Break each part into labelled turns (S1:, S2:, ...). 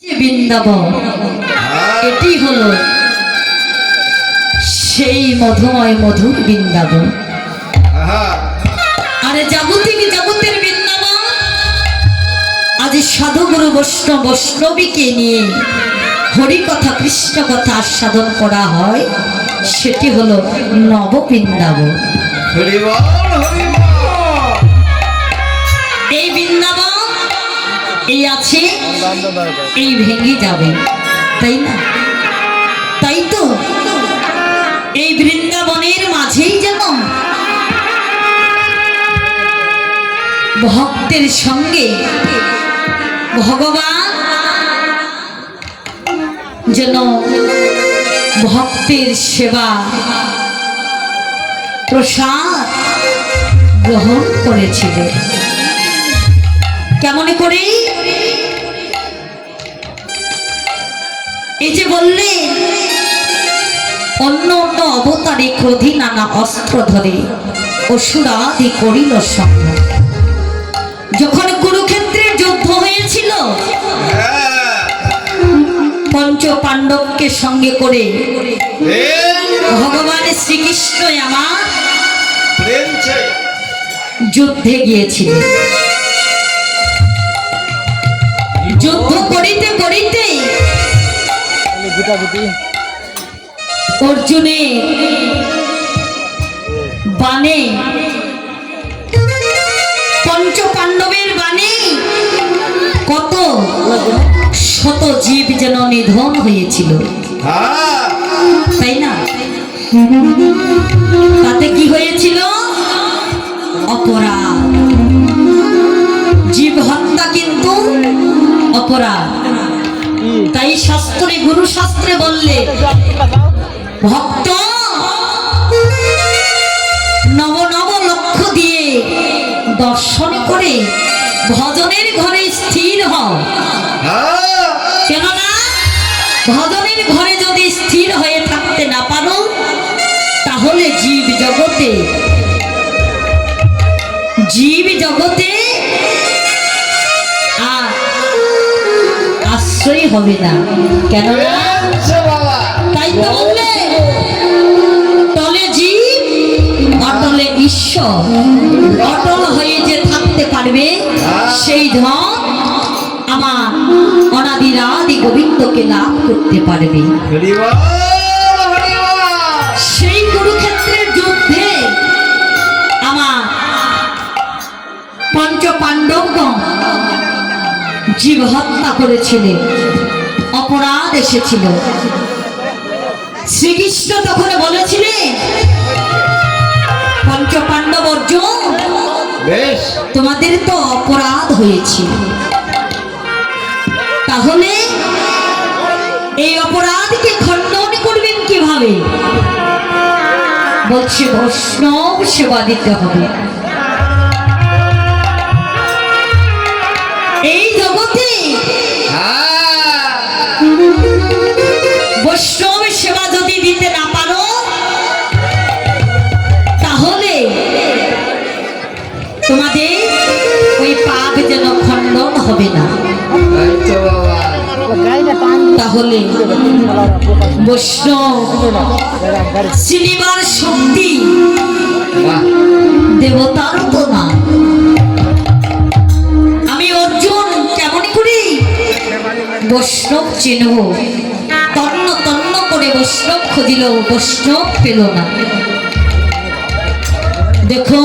S1: বৃন্দাবন এটি হলো সেই মধুময় মধুর বৃন্দাবন। আরে জগতের বৃন্দাবন আজ সাধুগুরু বৈষ্ণবীকে নিয়ে হরিকথা কৃষ্ণ কথা আস্বাদন করা হয়, সেটি হলো নব বৃন্দাবন। এই বৃন্দাবন এই আছে, এই ভেঙে যাবে, তাই না? তাই তো এই বৃন্দাবনের মাঝেই যেন ভক্তের সঙ্গে ভগবান যেন ভক্তের সেবা প্রসাদ গ্রহণ করেছিলেন। কেমন করে? এই যে বললে অন্য অন্য অবতারে ক্রোধী নানা অস্ত্র ধরে অসুরাদি করিল সংগ্রাম। যখন কুরুক্ষেত্রের যুদ্ধ হয়েছিল, পঞ্চ পাণ্ডবকে সঙ্গে করে ভগবান শ্রীকৃষ্ণ আমার যুদ্ধে গিয়েছিলেন। যুদ্ধ করিতে করিতে অর্জুনের বাণে, পঞ্চ পাণ্ডবের বাণে কত শত জীব যেন নিধন হয়েছিল, তাই না? তাতে কি হয়েছিল? অপরাধ। জীব হত্যা কিন্তু অপরাধ। তাই শাস্ত্রে, গুরু শাস্ত্রে বললে ভক্ত নব নব লক্ষ্য দিয়ে দর্শন করে ভজনের ঘরে স্থির হও। কেননা ভজনের ঘরে যদি স্থির হয়ে থাকতে না পারো, তাহলে জীব জগতে আর আশ্রয় হবে না। কেননা তাই তো বললে তলে জীব অটলে ঈশ্বর। অটল হয়ে যে থাকতে পারবে, সেই ধন আমার অনাদিরাদি গোবিন্দকে লাভ করতে পারবে। সেই কুরুক্ষেত্রের যুদ্ধে আমার পঞ্চ পাণ্ডবগণ জীব হত্যা করেছিলেন, অপরাধ এসেছিল। শ্রীকৃষ্ণ তখন বলেছিলেন, পঞ্চ পাণ্ডব অর্জুন, তোমাদের তো অপরাধ হয়েছে, তাহলে এই অপরাধকে খণ্ডন করবেন কিভাবে? বলছে বৈষ্ণব সেবা দিতে হবে। এই জগতে বৈষ্ণব সেবা যদি দিতে না পারো, তাহলে তোমাদের ওই পাপ যেন খণ্ডন হবে না। তাহলে বৈষ্ণব চিনিবার শক্তি দেবতার তো না। আমি অর্জুন কেমন করি বৈষ্ণব চিনব? তন্ন তন্ন করে বৈষ্ণব খুঁজিল, বৈষ্ণব পেল না। দেখো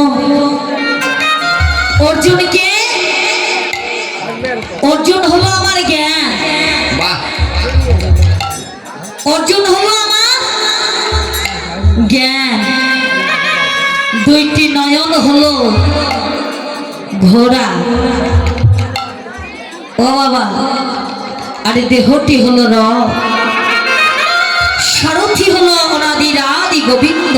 S1: অর্জুনকে, অর্জুন হলো আমার জ্ঞান, অর্জুন হলো আমার জ্ঞান। দুইটি নয়ন হলো ঘোড়া, ও বাবা। আরে দেহটি হলো রথ, সারথি হলো অনাদিরাদি গোবিন্দ।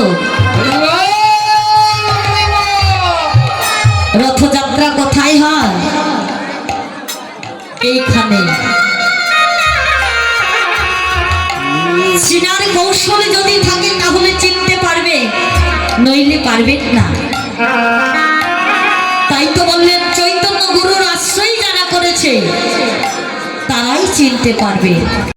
S1: রথযাত্রা কোথায় হয়? এইখানে। চিনার কৌশল যদি থাকে তাহলে চিনতে পারবে, নইলে পারবেন না। তাই তো বললেন চৈতন্য গুরুর আশ্রয় যারা করেছে তারা তারাই চিনতে পারবে।